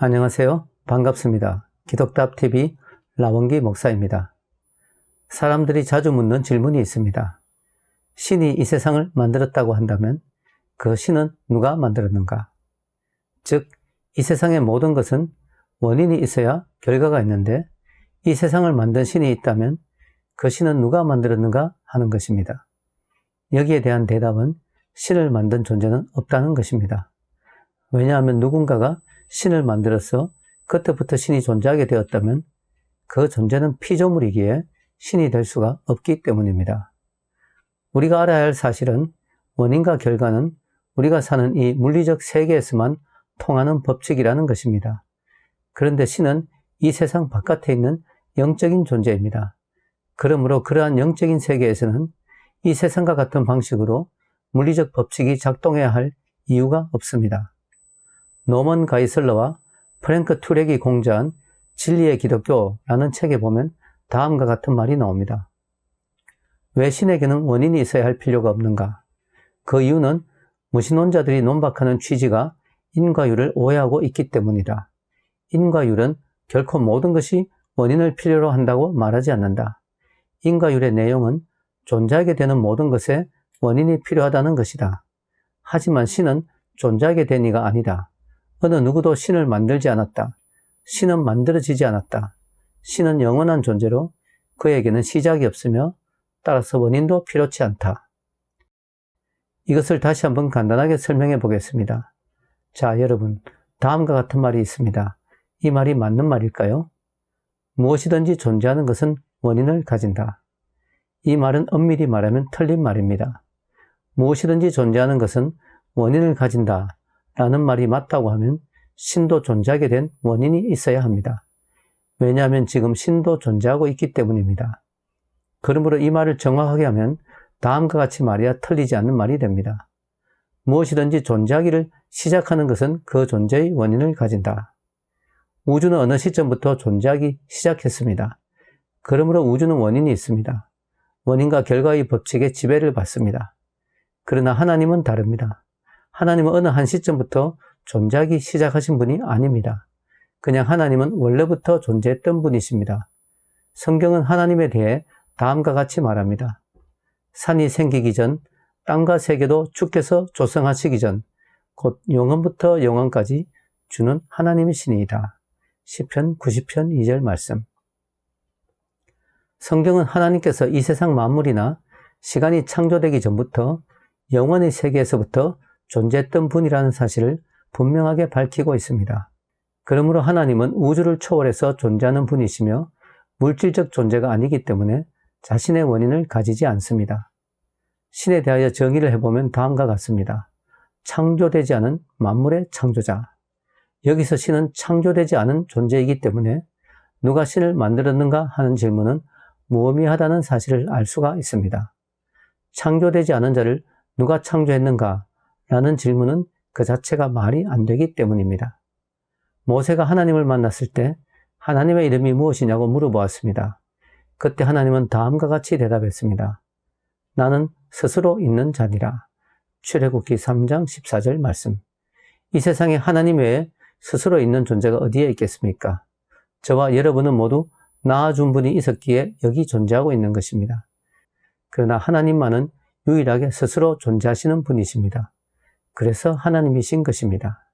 안녕하세요. 반갑습니다. 기독답TV 라원기 목사입니다. 사람들이 자주 묻는 질문이 있습니다. 신이 이 세상을 만들었다고 한다면 그 신은 누가 만들었는가? 즉, 이 세상의 모든 것은 원인이 있어야 결과가 있는데 이 세상을 만든 신이 있다면 그 신은 누가 만들었는가 하는 것입니다. 여기에 대한 대답은 신을 만든 존재는 없다는 것입니다. 왜냐하면 누군가가 신을 만들어서 그때부터 신이 존재하게 되었다면 그 존재는 피조물이기에 신이 될 수가 없기 때문입니다. 우리가 알아야 할 사실은 원인과 결과는 우리가 사는 이 물리적 세계에서만 통하는 법칙이라는 것입니다. 그런데 신은 이 세상 바깥에 있는 영적인 존재입니다. 그러므로 그러한 영적인 세계에서는 이 세상과 같은 방식으로 물리적 법칙이 작동해야 할 이유가 없습니다. 노먼 가이슬러와 프랭크 투렉이 공저한 진리의 기독교라는 책에 보면 다음과 같은 말이 나옵니다. 왜 신에게는 원인이 있어야 할 필요가 없는가? 그 이유는 무신론자들이 논박하는 취지가 인과율을 오해하고 있기 때문이다. 인과율은 결코 모든 것이 원인을 필요로 한다고 말하지 않는다. 인과율의 내용은 존재하게 되는 모든 것에 원인이 필요하다는 것이다. 하지만 신은 존재하게 된 이가 아니다. 어느 누구도 신을 만들지 않았다. 신은 만들어지지 않았다. 신은 영원한 존재로 그에게는 시작이 없으며 따라서 원인도 필요치 않다. 이것을 다시 한번 간단하게 설명해 보겠습니다. 자, 여러분, 다음과 같은 말이 있습니다. 이 말이 맞는 말일까요? 무엇이든지 존재하는 것은 원인을 가진다. 이 말은 엄밀히 말하면 틀린 말입니다. 무엇이든지 존재하는 것은 원인을 가진다 라는 말이 맞다고 하면 신도 존재하게 된 원인이 있어야 합니다. 왜냐하면 지금 신도 존재하고 있기 때문입니다. 그러므로 이 말을 정확하게 하면 다음과 같이 말이야 틀리지 않는 말이 됩니다. 무엇이든지 존재하기를 시작하는 것은 그 존재의 원인을 가진다. 우주는 어느 시점부터 존재하기 시작했습니다. 그러므로 우주는 원인이 있습니다. 원인과 결과의 법칙에 지배를 받습니다. 그러나 하나님은 다릅니다. 하나님은 어느 한 시점부터 존재하기 시작하신 분이 아닙니다. 그냥 하나님은 원래부터 존재했던 분이십니다. 성경은 하나님에 대해 다음과 같이 말합니다. 산이 생기기 전, 땅과 세계도 주께서 조성하시기 전, 곧 영원부터 영원까지 주는 하나님이시니이다. 시편 90편 2절 말씀. 성경은 하나님께서 이 세상 만물이나 시간이 창조되기 전부터 영원의 세계에서부터 존재했던 분이라는 사실을 분명하게 밝히고 있습니다. 그러므로 하나님은 우주를 초월해서 존재하는 분이시며 물질적 존재가 아니기 때문에 자신의 원인을 가지지 않습니다. 신에 대하여 정의를 해보면 다음과 같습니다. 창조되지 않은 만물의 창조자. 여기서 신은 창조되지 않은 존재이기 때문에 누가 신을 만들었는가 하는 질문은 무의미하다는 사실을 알 수가 있습니다. 창조되지 않은 자를 누가 창조했는가 라는 질문은 그 자체가 말이 안 되기 때문입니다. 모세가 하나님을 만났을 때 하나님의 이름이 무엇이냐고 물어보았습니다. 그때 하나님은 다음과 같이 대답했습니다. 나는 스스로 있는 자니라. 출애굽기 3장 14절 말씀. 이 세상에 하나님 외에 스스로 있는 존재가 어디에 있겠습니까? 저와 여러분은 모두 낳아준 분이 있었기에 여기 존재하고 있는 것입니다. 그러나 하나님만은 유일하게 스스로 존재하시는 분이십니다. 그래서 하나님이신 것입니다.